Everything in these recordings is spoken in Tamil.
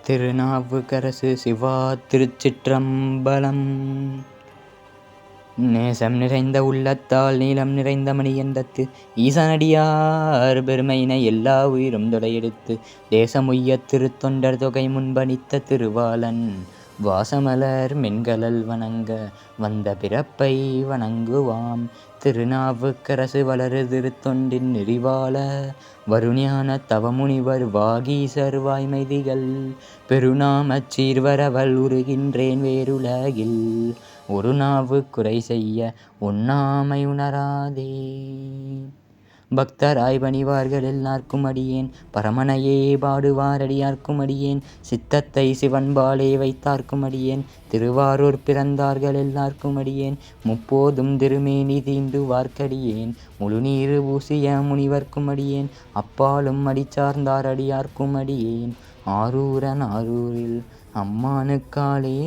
திருநாவுக்கரசு சிவா திருச்சிற்றம்பலம். நேசம் நிறைந்த உள்ளத்தால் நீளம் நிறைந்த மணியந்தத்து ஈசனடியார் பெருமையினை எல்லா உயிரும் தொடையெடுத்து தேசமுய்யத் திருத்தொண்டர் தொகை முன்பணித்த திருவாளன் வாசமலர் மென்கழல் வணங்க வந்த பிறப்பை வணங்குவாம். திருநாவுக்கரசு வளரு திருத்தொண்டின் நெறிவாள வருஞான தவமுனிவர் வாகீசர் வாய்மைதிகள் பெருநாமச் சீர்வரவல் உருகின்றேன் வேறுலகில் ஒரு நாவு குறை செய்ய ஒண்ணாமை உணராதே. பக்தராய் பணிவார்கள் எல்லார்க்கும் அடியேன் பரமனையே பாடுவார் அடியார்க்கும் அடியேன் சித்தத்தை சிவன்பாலே வைத்தார்க்கும் அடியேன் திருவாரூர் பிறந்தார்கள் எல்லார்க்கும் அடியேன் முப்போதும் திருமேனி தீண்டுவார்க்கடியேன் முழுநீரு பூசிய முனிவர்க்கும் அடியேன் அப்பாலும் அடிச்சார்ந்தார் அடியார்க்கும் அடியேன் ஆரூரன் ஆரூரில் அம்மானுக்காலே.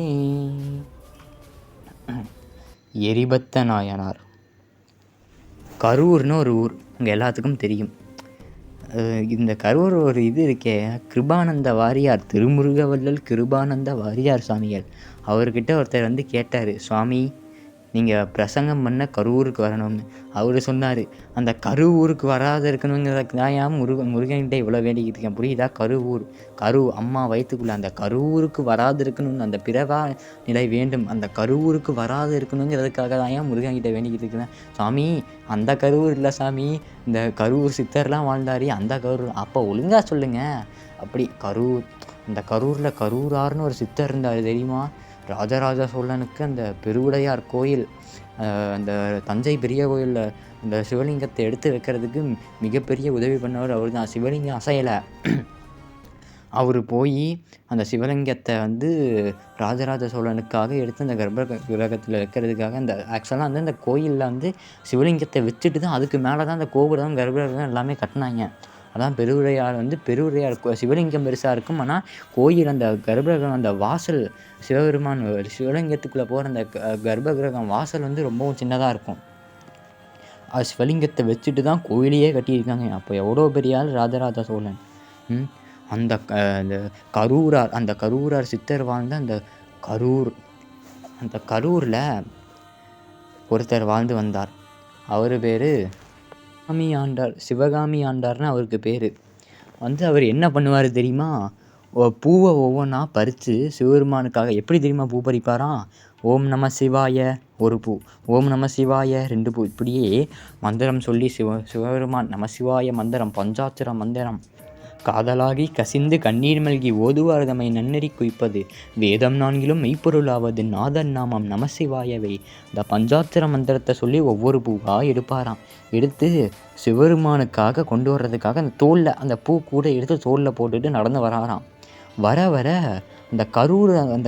எரிபத்த நாயனார். கரூர்னு ஒரு ஊர் உங்கள் எல்லாத்துக்கும் தெரியும். இந்த கரூர் ஒரு இது இருக்கே, கிருபானந்த வாரியார், திருமுருகவள்ளல் கிருபானந்த வாரியார் சுவாமிகள், அவர்கிட்ட ஒருத்தர் வந்து கேட்டார், சுவாமி நீங்கள் பிரசங்கம் பண்ண கரூருக்கு வரணும்னு. அவர் சொன்னார், அந்த கருவூருக்கு வராத இருக்கணுங்கிறதுக்கு தான் ஏன் முருகன்கிட்ட இவ்வளோ வேண்டிக்கிட்டு இருக்கேன், புரியுதா? கரு அம்மா வயிற்றுக்குள்ளே அந்த கருவூருக்கு வராது இருக்கணும்னு, அந்த பிறவா நிலை வேண்டும், அந்த கருவூருக்கு வராது இருக்கணுங்கிறதுக்காக தான் ஏன் முருகன்கிட்ட வேண்டிக்கிட்டு இருக்கிறேன். சாமி அந்த கருவூர் இல்லை சாமி, இந்த கரூர் சித்தர்லாம் வாழ்ந்தாரி அந்த கரூர். அப்போ ஒழுங்காக சொல்லுங்கள். அப்படி கரூர், அந்த கரூரில் கரூரார்னு ஒரு சித்தர் இருந்தார் தெரியுமா? ராஜராஜ சோழனுக்கு அந்த பெருவுடையார் கோயில், அந்த தஞ்சை பெரிய கோயிலில் அந்த சிவலிங்கத்தை எடுத்து வைக்கிறதுக்கு மிகப்பெரிய உதவி பண்ணவர் அவர் தான். சிவலிங்கம் அசையலை, அவர் போய் அந்த சிவலிங்கத்தை வந்து ராஜராஜ சோழனுக்காக எடுத்து அந்த கர்ப்ப கிரகத்தில் வைக்கிறதுக்காக அந்த ஆக்சுவலாக வந்து அந்த கோயிலில் வந்து சிவலிங்கத்தை வச்சுட்டு தான் அதுக்கு மேலே தான் அந்த கோபுரம் கர்ப்பகிரகம் எல்லாமே கட்டினாங்க. அதான் பெருவுடையார் வந்து பெருவுடையார் சிவலிங்கம் பெருசாக இருக்கும், ஆனால் கோயில் அந்த கர்ப்பகிரகம் அந்த வாசல் சிவபெருமான் சிவலிங்கத்துக்குள்ளே போகிற அந்த கர்ப்பகிரகம் வாசல் வந்து ரொம்பவும் சின்னதாக இருக்கும். அது சிவலிங்கத்தை வச்சுட்டு தான் கோயிலையே கட்டியிருக்காங்க. அப்போ எவ்வளோ பெரிய ஆள் ராஜராஜ சோழன். அந்த கரூரார், அந்த கரூரார் சித்தர் வாழ்ந்த அந்த கரூர், அந்த கரூரில் ஒருத்தர் வாழ்ந்து வந்தார். அவர் பேர் ஆண்டார், சிவகாமி ஆண்டார்னு அவருக்கு பேர். வந்து அவர் என்ன பண்ணுவார் தெரியுமா? பூவை ஒவ்வொன்றா பறித்து சிவபெருமானுக்காக எப்படி தெரியுமா பூ பறிப்பாராம்? ஓம் நம சிவாய ஒரு பூ, ஓம் நம சிவாய 2 பூ, இப்படியே மந்திரம் சொல்லி சிவபெருமான் நம சிவாய மந்திரம், பஞ்சாட்சர மந்திரம் காதலாகி கசிந்து கண்ணீர் மல்கி ஓதுவார் தம்மை நன்னெறி குய்ப்பது வேதம் 4லும் மெய்ப்பொருளாவது நாதன் நாமம் நமசிவாயவை. இந்த பஞ்சாட்சர மந்திரத்தை சொல்லி ஒவ்வொரு பூவாக எடுப்பாராம். எடுத்து சிவபெருமானுக்காக கொண்டு வர்றதுக்காக அந்த தோளில் அந்த பூ கூட எடுத்து தோளில் போட்டுட்டு நடந்து வராராம். வர வர அந்த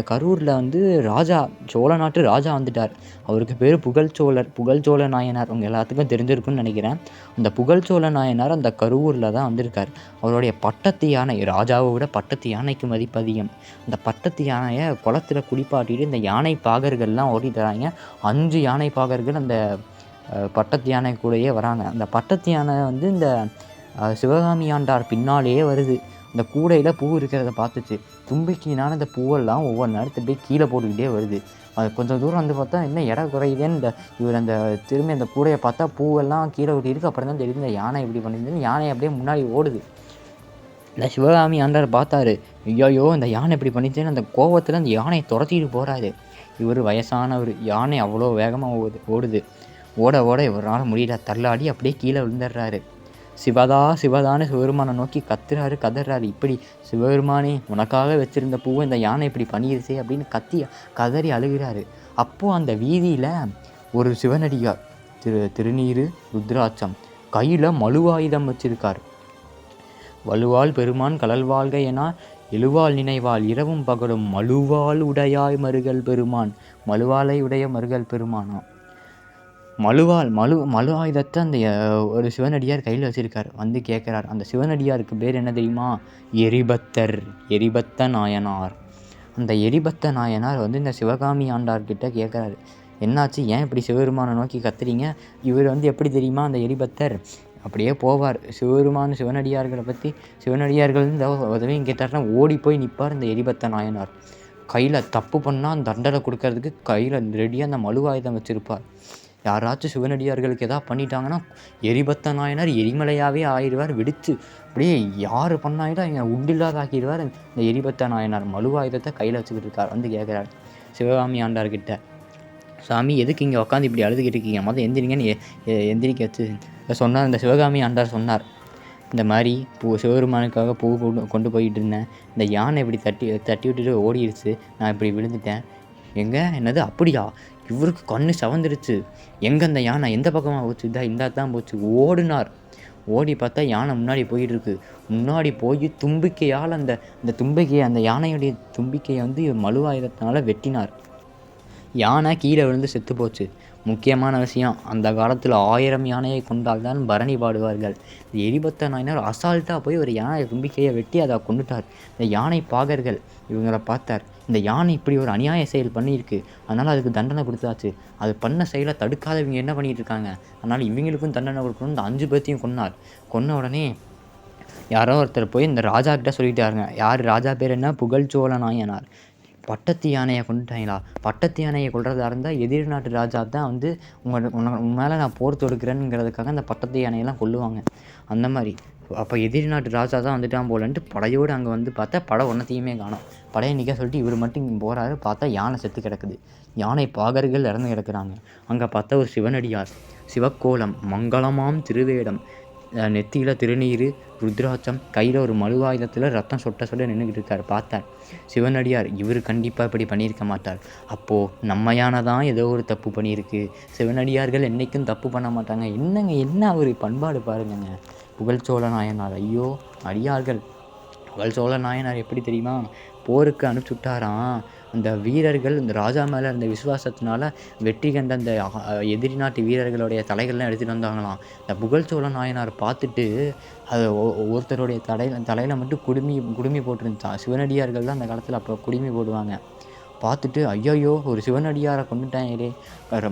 கரூரில் வந்து ராஜா, சோழ நாட்டு ராஜா வந்துட்டார். அவருக்கு பேர் புகழ்ச்சோழ நாயனார். உங்கள் எல்லாத்துக்கும் தெரிஞ்சிருக்குன்னு நினைக்கிறேன். அந்த புகழ்ச்சோழ நாயனார் அந்த கரூரில் தான் வந்திருக்கார். அவருடைய பட்டத்து யானை, ராஜாவை விட பட்டத்து யானைக்கு மதிப்பு அதிகம். அந்த பட்டத்து யானையை குளத்தில் குளிப்பாட்டிட்டு இந்த யானை பாகர்கள்லாம் ஓடி தராங்க. 5 யானை பாகர்கள் அந்த பட்டத்து யானை கூடயே வராங்க. அந்த பட்டத்து யானை வந்து இந்த சிவகாமி ஆண்டார் பின்னாலேயே வருது. அந்த கூடையில் பூ இருக்கிறத பார்த்துச்சு. தும்பிக்கையினால் அந்த பூவெல்லாம் ஒவ்வொரு நேரத்தை போய் கீழே போட்டுக்கிட்டே வருது. அது கொஞ்சம் தூரம் வந்து பார்த்தா என்ன இடம் குறையுதேன்னு இவர் அந்த திரும்பி அந்த கூடையை பார்த்தா பூவெல்லாம் கீழே விட்டிருக்கு. அப்புறம் தான் தெரியுது இந்த யானை இப்படி பண்ணியிருந்தேன்னு. யானை அப்படியே முன்னாடி ஓடுது. இந்த சிவகாமி ஆண்டார் பார்த்தாரு, ஐயோ இந்த யானை இப்படி பண்ணிச்சேன்னு அந்த கோவத்தில் அந்த யானையை துரத்திட்டு போகிறாரு. இவர் வயசானவர், யானை அவ்வளோ வேகமாக ஓடுது. ஓட இவரால் முடியல, தள்ளாடி அப்படியே கீழே விழுந்துடுறாரு. சிவதான்னு சிவபெருமானை நோக்கி கதறாரு. இப்படி சிவபெருமானே உனக்காக வச்சுருந்த பூவை இந்த யானை இப்படி பண்ணிடுச்சே அப்படின்னு கதறி அழுகிறாரு. அப்போது அந்த வீதியில் ஒரு சிவனடியார், திருநீரு ருத்ராட்சம், கையில் மழுவாயுதம் வச்சிருக்கார். வலுவாள் பெருமான் கடல் வாழ்க என எழுவாள் நினைவாள் இரவும் பகலும் மழுவாள் உடையாய் மருகல் பெருமான், மழுவாளை உடைய மருகல் பெருமானா. மழு ஆயுதத்தை அந்த ஒரு சிவனடியார் கையில் வச்சுருக்கார். வந்து கேட்குறார். அந்த சிவனடியாருக்கு பேர் என்ன தெரியுமா? எரிபத்த நாயனார். அந்த எரிபத்த நாயனார் வந்து இந்த சிவகாமி ஆண்டார்கிட்ட கேட்குறாரு, என்னாச்சு, ஏன் இப்படி சிவபெருமானை நோக்கி கத்துறீங்க? இவர் வந்து எப்படி தெரியுமா? அந்த எரிபத்தர் அப்படியே போவார். சிவனடியார்களை பற்றி சிவனடியார்கள் இந்த உதவியும் கேட்டார்னா ஓடி போய் நிற்பார் இந்த எரிபத்த நாயனார். கையில் தப்பு பண்ணால் தண்டனை கொடுக்கறதுக்கு கையில் ரெடியாக அந்த மழுவாயுதம் வச்சுருப்பார். யாராச்சும் சிவனடியார்களுக்கு எதாவது பண்ணிட்டாங்கன்னா எரிபத்த நாயனார் எரிமலையாகவே ஆயிடுவார். வெடித்து அப்படியே யார் பண்ணாயிடும் இங்கே உண்டில்லாத ஆக்கிடுவார். இந்த எரிபத்த நாயனார் மழுவாயுதத்தை கையில் வச்சுக்கிட்டு இருக்கார். வந்து கேட்குறார் சிவகாமி ஆண்டார்கிட்ட, சாமி எதுக்கு இங்கே உட்காந்து இப்படி அழுதுகிட்டு இருக்கீங்க, மொதல் எந்திரிங்கன்னு எந்திரிக்க வச்சு சொன்னார். இந்த சிவகாமி ஆண்டார் சொன்னார், இந்த மாதிரி சிவபெருமானுக்காக பூ கொண்டு போயிட்டு இருந்தேன், இந்த யானை இப்படி தட்டி விட்டுட்டு ஓடிடுச்சு, நான் இப்படி விழுந்துட்டேன். என்னது அப்படியா? இவருக்கு கண்ணு சவந்துருச்சு. எங்கே அந்த யானை எந்த பக்கமாக போச்சு? இந்த தான் போச்சு. ஓடினார். ஓடி பார்த்தா யானை முன்னாடி போயிட்டு இருக்கு. முன்னாடி போய் தும்பிக்கையால் அந்த தும்பிக்கையை அந்த யானையுடைய தும்பிக்கையை வந்து மழுவாயுதத்தினால வெட்டினார். யானை கீழே விழுந்து செத்து போச்சு. முக்கியமான விஷயம், அந்த காலத்தில் 1000 யானையை கொண்டால்தான் பரணி பாடுவார்கள். எரிபத்த நாயனார் அசால்ட்டாக போய் ஒரு யானை தும்பிக்கையை வெட்டி அதை கொண்டுட்டார். இந்த யானை பாகர்கள் இவங்களை பார்த்தார், இந்த யானை இப்படி ஒரு அநியாய செயல் பண்ணியிருக்கு, அதனால் அதுக்கு தண்டனை கொடுத்தாச்சு. அது பண்ண செயலை தடுக்காத இவங்க என்ன பண்ணிகிட்டு இருக்காங்க, அதனால் இவங்களுக்கும் தண்டனை கொடுக்கணும். இந்த 5 பேர்த்தையும் கொன்னார். கொன்ன உடனே யாரோ ஒருத்தர் போய் இந்த ராஜா கிட்ட சொல்லிட்டாருங்க. யார் ராஜா பேர் என்ன? புகழ்ச்சோழ நாயனார். பட்டத்து யானையை கொண்டுட்டாங்களா? பட்டத்து யானையை கொள்றதா இருந்தால் எதிர் நாட்டு ராஜா தான் வந்து உன் மேலே நான் போர் தொடுக்கிறேங்கிறதுக்காக அந்த பட்டத்து யானையெல்லாம் கொல்லுவாங்க. அந்த மாதிரி அப்போ எதிர் நாட்டு ராஜா தான் வந்துட்டான் போலன்ட்டு படையோடு அங்கே வந்து பார்த்தா படை ஒன்றத்தையுமே காணோம். படையை நிற்க சொல்லிட்டு இவர் மட்டும் இங்கே போகிறாரு. பார்த்தா யானை செத்து கிடக்குது. யானை பாகர்கள் இறந்து கிடக்குறாங்க. அங்கே பார்த்தா ஒரு சிவனடியார், சிவக்கோலம், மங்களமாம் திருவேடம், நெத்தியில் திருநீர், ருத்ராட்சம், கையில் ஒரு மழுவாயுதத்தில் ரத்தம் சொட்ட நின்றுக்கிட்டு இருக்கார். பார்த்தார் சிவனடியார், இவர் கண்டிப்பாக இப்படி பண்ணியிருக்க மாட்டார். அப்போது நம்ம யானை தான் ஏதோ ஒரு தப்பு பண்ணியிருக்கு. சிவனடியார்கள் என்றைக்கும் தப்பு பண்ண மாட்டாங்க. என்ன ஒரு பண்பாடு பாருங்கங்க. புகழ்ச்சோழ நாயனார், ஐயோ அடியார்கள். புகழ்ச்சோழ நாயனார் எப்படி தெரியுமா? போருக்கு அனுப்பிச்சுட்டாராம். அந்த வீரர்கள் இந்த ராஜா மேலே இருந்த விசுவாசத்தினால வெற்றி கண்ட அந்த எதிரி நாட்டு வீரர்களுடைய தலைகள்லாம் எடுத்துகிட்டு வந்தாங்களாம். இந்த புகழ்ச்சோழ நாயனார் பார்த்துட்டு அது ஒருத்தருடைய தலையில் மட்டும் குடுமி போட்டிருந்துச்சான். சிவனடியார்கள் தான் அந்த காலத்தில் அப்போ குடுமி போடுவாங்க. பார்த்துட்டு ஐயோ ஒரு சிவனடியாரை கொண்டுட்டாங்களே,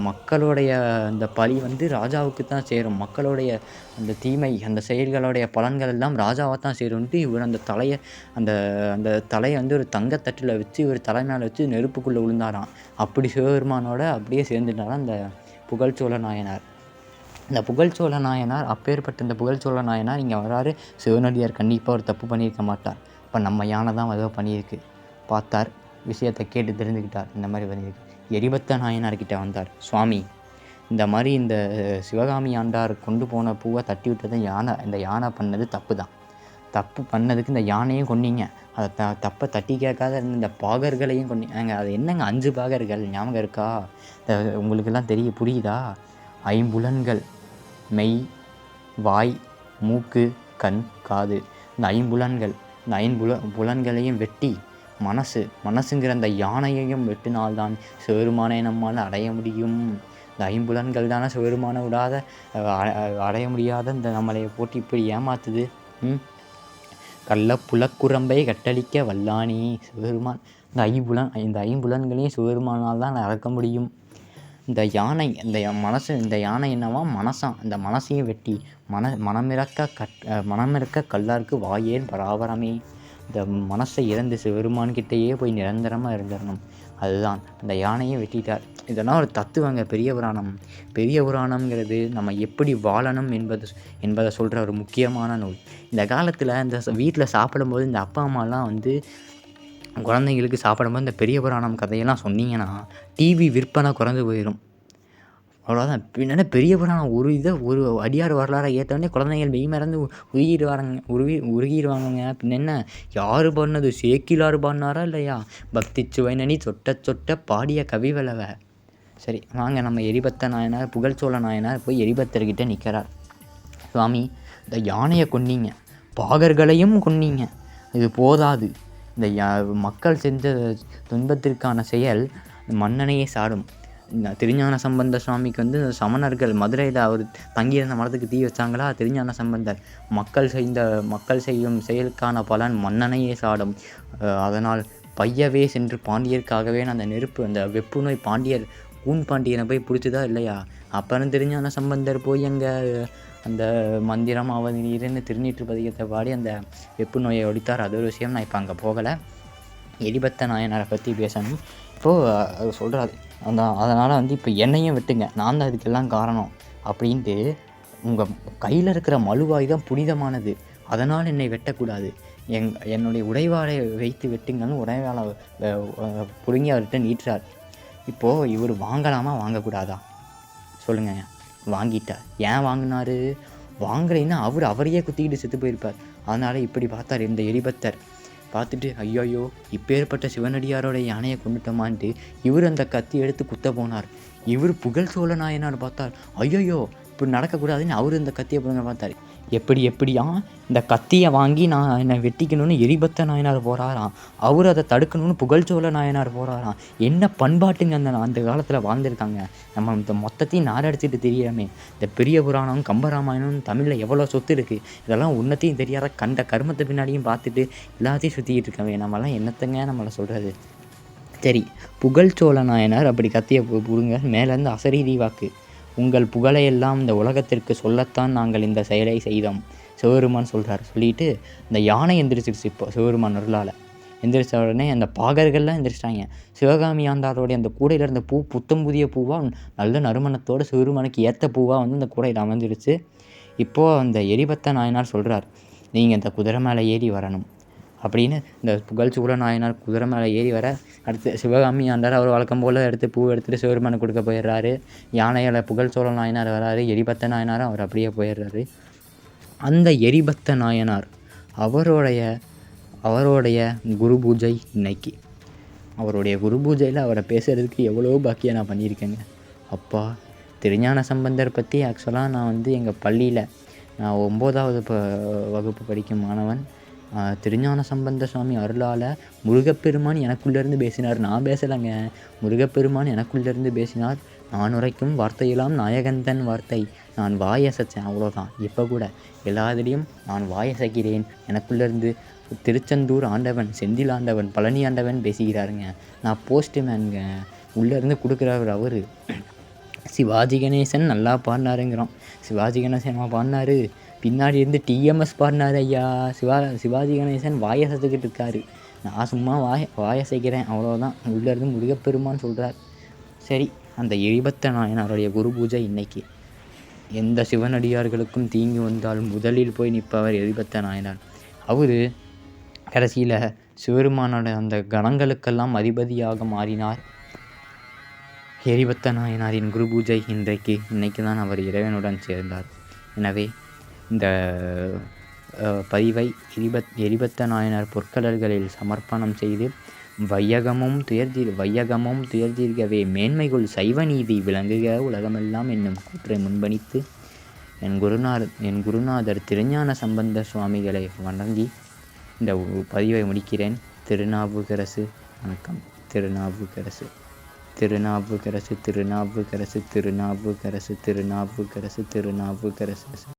மக்களுடைய அந்த பழி வந்து ராஜாவுக்கு தான் சேரும், மக்களுடைய அந்த தீமை அந்த செயல்களுடைய பலன்கள் எல்லாம் ராஜாவை தான் சேரும்ன்ட்டு இவர் அந்த தலையை வந்து ஒரு தங்கத்தட்டில் வச்சு இவர் தலை மேலே வச்சு நெருப்புக்குள்ளே விழுந்தாராம். அப்படி சிவபெருமானோட அப்படியே சேர்ந்துட்டாராம் அந்த புகழ்ச்சோழ நாயனார். இந்த புகழ்ச்சோழ நாயனார் அப்பேற்பட்ட இந்த புகழ்ச்சோழ நாயனார் இங்கே வராரு. சிவனடியார் கண்டிப்பாக ஒரு தப்பு பண்ணியிருக்க மாட்டார். இப்போ நம்ம யானை தான் ஏதோ பண்ணியிருக்கு. பார்த்தார், விஷயத்தை கேட்டு தெரிஞ்சுக்கிட்டார். இந்த மாதிரி பண்ணியிருக்கு. எரிபத்த நாயனார்கிட்ட வந்தார். சுவாமி, இந்த மாதிரி இந்த சிவகாமி ஆண்டார் கொண்டு போன பூவை தட்டி விட்டது யானை. இந்த யானை பண்ணது தப்பு தான். தப்பு பண்ணதுக்கு இந்த யானையும் கொன்னீங்க. அதை தப்பை தட்டி கேட்காத இந்த பாகர்களையும் கொன்னீங்க. அது என்னங்க 5 பாகர்கள் ஞாபகம் இருக்கா? உங்களுக்கெல்லாம் புரியுதா? 5 புலன்கள், மெய், வாய், மூக்கு, கண், காது. இந்த 5 புலன்கள், இந்த 5 புலன்களையும் வெட்டி மனசுங்கிற அந்த யானையையும் வெட்டினால்தான் சிவபெருமானை நம்மால் அடைய முடியும். இந்த 5 புலன்கள் தானே சிவபெருமானை விடாத அடைய முடியாத இந்த நம்மளை போட்டு இப்படி ஏமாத்துது. கள்ள புலக்குரம்பை கட்டளிக்க வல்லானி சிவபெருமான். இந்த 5 புலன்களையும் சிவபெருமானால் தான் அறக்க முடியும். இந்த யானை இந்த யானை என்னவா மனசாம். இந்த மனசையும் வெட்டி மனமிறக்க கல்லாருக்கு வாயேன் பராபரமே. இந்த மனசை இறந்து சிவபெருமான்கிட்டேயே போய் நிரந்தரமாக இருந்துடணும். அதுதான் அந்த யானையை வெட்டிட்டார். இதெல்லாம் ஒரு தத்துவங்க. பெரிய புராணம்ங்கிறது நம்ம எப்படி வாழணும் என்பதை சொல்கிற ஒரு முக்கியமான நூல். இந்த காலத்தில் இந்த வீட்டில் சாப்பிடும்போது இந்த அப்பா அம்மாலாம் வந்து குழந்தைங்களுக்கு சாப்பிடும்போது இந்த பெரிய புராணம் கதையெல்லாம் சொன்னீங்கன்னா டிவி விற்பனை குறைந்து போயிடும். அவ்வளோதான். பின்னாடி பெரிய புராணம் ஒரு அடியார் வரலாறை ஏற்றோடனே குழந்தைகள் மெய் மறந்து உருகிடுவாங்கங்க. பின்ன என்ன, யார் பாடினது? சேக்கிலார் பாடினாரா இல்லையா? பக்தி சுவைநனி சொட்ட பாடிய கவிவளவ. சரி வாங்க, நம்ம எரிபத்த நாயனார் புகழ்ச்சோழ நாயனார் போய் எரிபத்தர்கிட்ட நிற்கிறார். சுவாமி, இந்த யானையை கொன்னீங்க, பாகர்களையும் கொன்னீங்க, இது போதாது. இந்த மக்கள் செஞ்ச துன்பத்திற்கான செயல் மன்னனையே சாடும். திருஞான சம்பந்த சுவாமிக்கு வந்து சமணர்கள் மதுரையில் அவர் தங்கியிருந்த மரத்துக்கு தீ வச்சாங்களா? திருஞான சம்பந்தர் மக்கள் செய்யும் செயலுக்கான பலன் மன்னனையே சாடும். அதனால் பையவே சென்று பாண்டியருக்காகவே அந்த நெருப்பு அந்த வெப்பு நோய் கூன் பாண்டியனை போய் பிடிச்சதா இல்லையா? அப்புறம் திருஞான சம்பந்தர் போய் அங்கே அந்த மந்திரம் ஆவது நீருன்னு திருநீற்று பதிகத்தை பாடி அந்த வெப்பு நோயை ஒழித்தார். அது ஒரு விஷயம். நான் இப்போ அங்கே போகலை. எரிபத்த நாயனாரை பற்றி பேசணும். இப்போது சொல்கிறாரு அதனால் வந்து இப்போ என்னையும் விட்டுங்க, நான் தான் இதுக்கெல்லாம் காரணம் அப்படின்ட்டு. உங்கள் கையில் இருக்கிற மழுவாய் புனிதமானது, அதனால் என்னை வெட்டக்கூடாது, என்னுடைய உடைவாளை வைத்து வெட்டுங்கன்னு உடைவாளை புடுங்கி அவர்கிட்ட நீட்டுறார். இப்போது இவர் வாங்கலாமா வாங்கக்கூடாதா சொல்லுங்க? வாங்கிட்டார். ஏன் வாங்கினார்? வாங்கலைன்னா அவரையே குத்திக்கிட்டு செத்து போயிருப்பார். அதனால் இப்படி பார்த்தார் இந்த எரிபத்தர். பார்த்துட்டு ஐயோயோ இப்பேற்பட்ட சிவனடியாரோட யானையை கொண்டுட்டோமான்ட்டு இவர் அந்த கத்தி எடுத்து குத்த போனார். இவர் புகழ் சோழ நாயனார் பார்த்தார். ஐயோயோ இப்படி நடக்கக்கூடாதுன்னு அவர் இந்த கத்தியை பிடுங்க பார்த்தார். எப்படியா இந்த கத்தியை வாங்கி நான் என்னை வெட்டிக்கணும்னு எரிபத்த நாயனார் போகிறாராம். அவர் அதை தடுக்கணும்னு புகழ்ச்சோழ நாயனார் போகிறாராம். என்ன பண்பாட்டுங்க அந்த காலத்தில் வாழ்ந்துருக்காங்க. நம்ம இந்த மொத்தத்தையும் நாரடிச்சிட்டு தெரியாமே. இந்த பெரிய புராணம் கம்பராமாயணம் தமிழில் எவ்வளோ சொத்து இருக்குது. இதெல்லாம் உன்னத்தையும் தெரியாத கண்ட கர்மத்தை பின்னாடியும் பார்த்துட்டு எல்லாத்தையும் சுற்றிக்கிட்டு இருக்கவே. நம்மலாம் என்னத்தங்க நம்மளை சொல்கிறது? சரி, புகழ்ச்சோழ நாயனார் அப்படி கத்தியை புடுங்க. மேலேருந்து அசரீரி வாக்கு, உங்கள் புகழையெல்லாம் இந்த உலகத்திற்கு சொல்லத்தான் நாங்கள் இந்த செயலை செய்தோம் சிவபெருமான் சொல்கிறார். சொல்லிட்டு இந்த யானை எந்திரிச்சிருச்சு. இப்போ சிவபெருமான் அருளால் எந்திரிச்ச உடனே அந்த பாகர்கள்லாம் எந்திரிச்சிட்டாங்க. சிவகாமி ஆண்டாரோடைய அந்த கூடையில் இருந்த பூ புத்தம் புதிய பூவாக நல்ல நறுமணத்தோடு சிவபெருமானுக்கு ஏற்ற பூவாக வந்து அந்த கூடையில் அமைஞ்சிருச்சு. இப்போது அந்த எரிபத்த நாயனார் சொல்கிறார், நீங்கள் இந்த குதிரை மேலே ஏறி வரணும் அப்படின்னு. இந்த புகழ்ச்சோழ நாயனார் குதிரை மேலே ஏறி வர, அடுத்து சிவகாமி ஆண்டார் அவர் வழக்கம் போல் எடுத்து பூ எடுத்துகிட்டு சிவபெருமானுக்கு கொடுக்க போயிடுறாரு. யானையில் புகழ்ச்சோழ நாயனார் வராரு. எரிபத்த நாயனாரும் அவர் அப்படியே போயிடுறாரு. அந்த எரிபத்த நாயனார் அவருடைய குரு பூஜை இன்னைக்கு. அவருடைய குரு பூஜையில் அவரை பேசுகிறதுக்கு எவ்வளோ பாக்கியம் நான் பண்ணியிருக்கேங்க. அப்பா, திருஞான சம்பந்தர் பற்றி ஆக்சுவலாக நான் வந்து எங்கள் பள்ளியில் நான் 9வது வகுப்பு படிக்கும் மாணவன். திருஞான சம்பந்த சுவாமி அருளால் முருகப்பெருமான் எனக்குள்ளேருந்து பேசினார். நான் பேசலைங்க, முருகப்பெருமான் எனக்குள்ளேருந்து பேசினார். நான் உரைக்கும் வார்த்தையெல்லாம் நாயகந்தன் வார்த்தை, நான் வாயசைச்சேன், அவ்வளோதான். இப்போ கூட எல்லாத்துலேயும் நான் வாயசைக்கிறேன். எனக்குள்ளேருந்து திருச்செந்தூர் ஆண்டவன், செந்தில் ஆண்டவன், பழனி ஆண்டவன் பேசிக்கிறாருங்க. நான் போஸ்ட்மேனுங்க, உள்ளேருந்து கொடுக்குறவர் அவர். சிவாஜி கணேசன் நல்லா பாடினாருங்கிறோம். சிவாஜி கணேசன் பாடினாரு, பின்னாடி இருந்து டிஎம்எஸ் பாடினார் ஐயா. சிவாஜி கணேசன் வாயசைக்கிட்டு இருக்காரு. நான் சும்மா வாயசைக்கிறேன், அவ்வளோதான். உள்ளேருந்து முருகப்பெருமான் சொல்கிறார். சரி, அந்த எரிபத்த நாயனாருடைய குரு பூஜை இன்னைக்கு. எந்த சிவனடியார்களுக்கும் தீங்கு வந்தால் முதலில் போய் நிற்பவர் எரிபத்த நாயனார். அவர் கடைசியில் சிவபெருமானோட அந்த கணங்களுக்கெல்லாம் அதிபதியாக மாறினார். எரிபத்த நாயனாரின் குரு பூஜை இன்னைக்கு தான் அவர் இறைவனுடன் சேர்ந்தார். எனவே இந்த பதிவை எரிபத்த நாயனார் பொற்கடல்களில் சமர்ப்பணம் செய்து வையகமும் துயர்தீர்கவே மேன்மைகள் சைவ நீதி விளங்குக உலகமெல்லாம் என்னும் கூற்றை முன்பணித்து என் குருநாதர் திருஞான சம்பந்த சுவாமிகளை வணங்கி இந்த பதிவை முடிக்கிறேன். திருநாவுக்கரசு வணக்கம். திருநாவுக்கரசு திருநாவுக்கரசு திருநாவுக்கரசு திருநாவுக்கரசு திருநாவுக்கரசு திருநாவுக்கரசு.